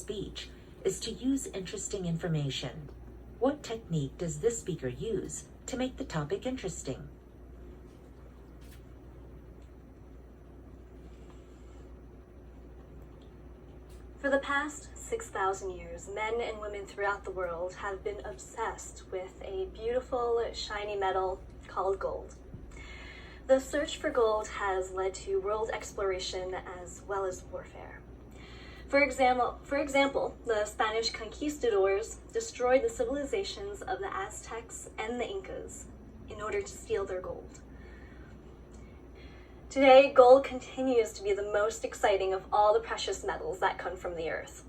speech is to use interesting information. What technique does this speaker use to make the topic interesting? For the past 6,000 years, men and women throughout the world have been obsessed with a beautiful, shiny metal called gold. The search for gold has led to world exploration as well as warfare. For example, the Spanish conquistadors destroyed the civilizations of the Aztecs and the Incas in order to steal their gold. Today, gold continues to be the most exciting of all the precious metals that come from the earth.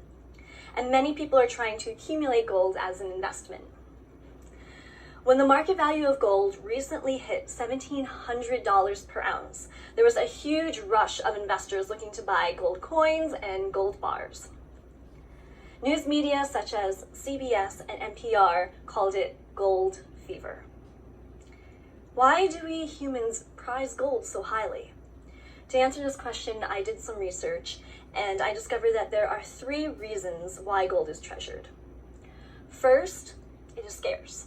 And many people are trying to accumulate gold as an investment. When the market value of gold recently hit $1,700 per ounce, there was a huge rush of investors looking to buy gold coins and gold bars. News media such as CBS and NPR called it gold fever. Why do we humans prize gold so highly? To answer this question, I did some research and I discovered that there are 3 reasons why gold is treasured. First, it is scarce.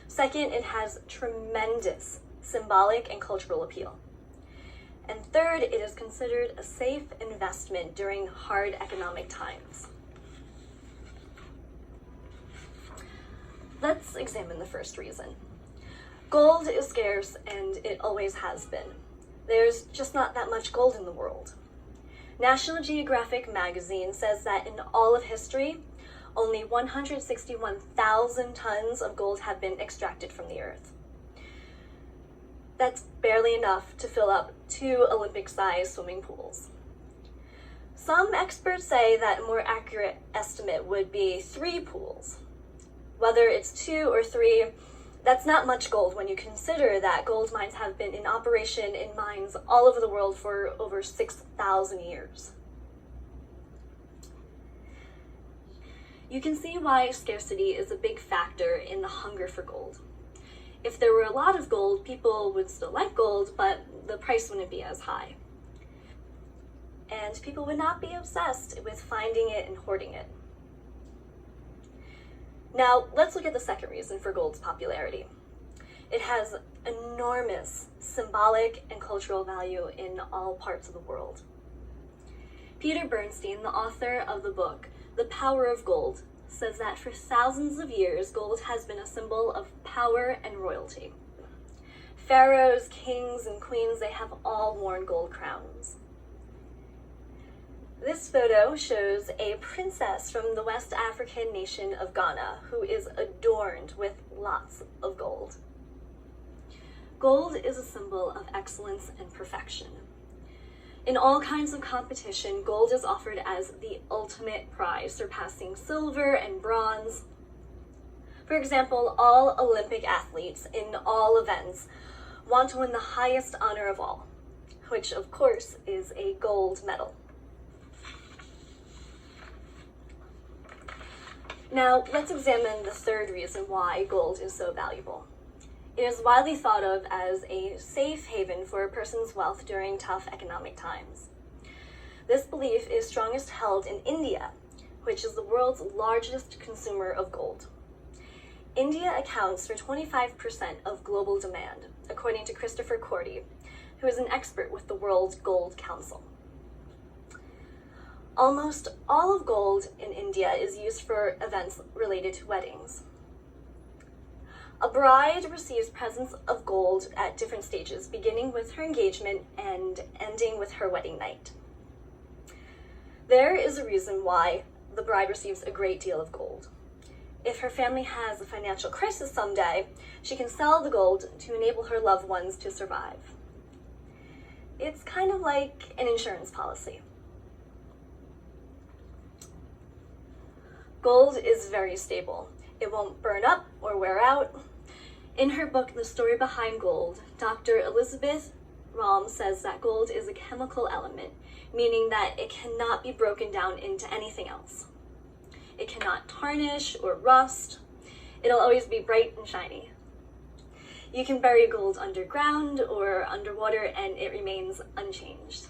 Second, it has tremendous symbolic and cultural appeal. And third, it is considered a safe investment during hard economic times. Let's examine the first reason. Gold is scarce and it always has been. There's just not that much gold in the world. National Geographic magazine says that in all of history, only 161,000 tons of gold have been extracted from the earth. That's barely enough to fill up 2 Olympic-sized swimming pools. Some experts say that a more accurate estimate would be 3 pools. Whether it's 2 or 3, that's not much gold when you consider that gold mines have been in operation in mines all over the world for over 6,000 years. You can see why scarcity is a big factor in the hunger for gold. If there were a lot of gold, people would still like gold, but the price wouldn't be as high. And people would not be obsessed with finding it and hoarding it. Now, let's look at the second reason for gold's popularity. It has enormous symbolic and cultural value in all parts of the world. Peter Bernstein, the author of the book The Power of Gold, says that for thousands of years, gold has been a symbol of power and royalty. Pharaohs, kings, and queens, they have all worn gold crowns. This photo shows a princess from the West African nation of Ghana who is adorned with lots of gold. Gold is a symbol of excellence and perfection. In all kinds of competition, gold is offered as the ultimate prize, surpassing silver and bronze. For example, all Olympic athletes in all events want to win the highest honor of all, which of course is a gold medal. Now, let's examine the third reason why gold is so valuable. It is widely thought of as a safe haven for a person's wealth during tough economic times. This belief is strongest held in India, which is the world's largest consumer of gold. India accounts for 25% of global demand, according to Christopher Cordy, who is an expert with the World Gold Council. Almost all of gold in India is used for events related to weddings. A bride receives presents of gold at different stages, beginning with her engagement and ending with her wedding night. There is a reason why the bride receives a great deal of gold. If her family has a financial crisis someday, she can sell the gold to enable her loved ones to survive. It's kind of like an insurance policy. Gold is very stable. It won't burn up or wear out. In her book, The Story Behind Gold, Dr. Elizabeth Romm says that gold is a chemical element, meaning that it cannot be broken down into anything else. It cannot tarnish or rust. It'll always be bright and shiny. You can bury gold underground or underwater and it remains unchanged.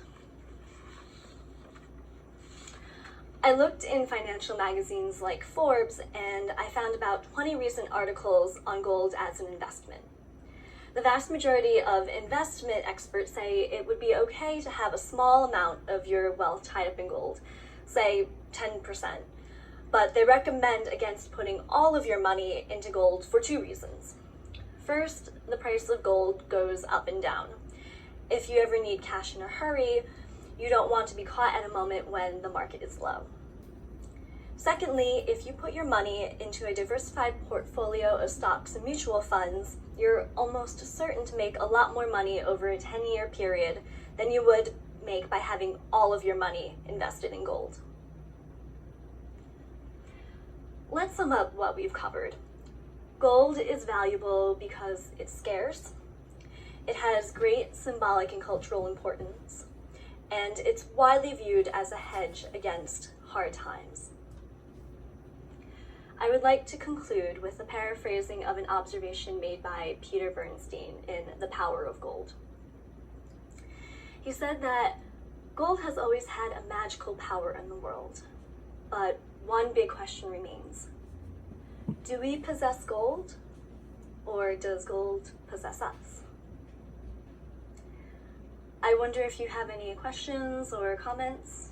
I looked in financial magazines like Forbes, and I found about 20 recent articles on gold as an investment. The vast majority of investment experts say it would be okay to have a small amount of your wealth tied up in gold, say 10%, but they recommend against putting all of your money into gold for two reasons. First, the price of gold goes up and down. If you ever need cash in a hurry, you don't want to be caught at a moment when the market is low. Secondly, if you put your money into a diversified portfolio of stocks and mutual funds, you're almost certain to make a lot more money over a 10-year period than you would make by having all of your money invested in gold. Let's sum up what we've covered. Gold is valuable because it's scarce, it has great symbolic and cultural importance, and it's widely viewed as a hedge against hard times. I would like to conclude with a paraphrasing of an observation made by Peter Bernstein in The Power of Gold. He said that gold has always had a magical power in the world, but one big question remains. Do we possess gold, or does gold possess us? I wonder if you have any questions or comments.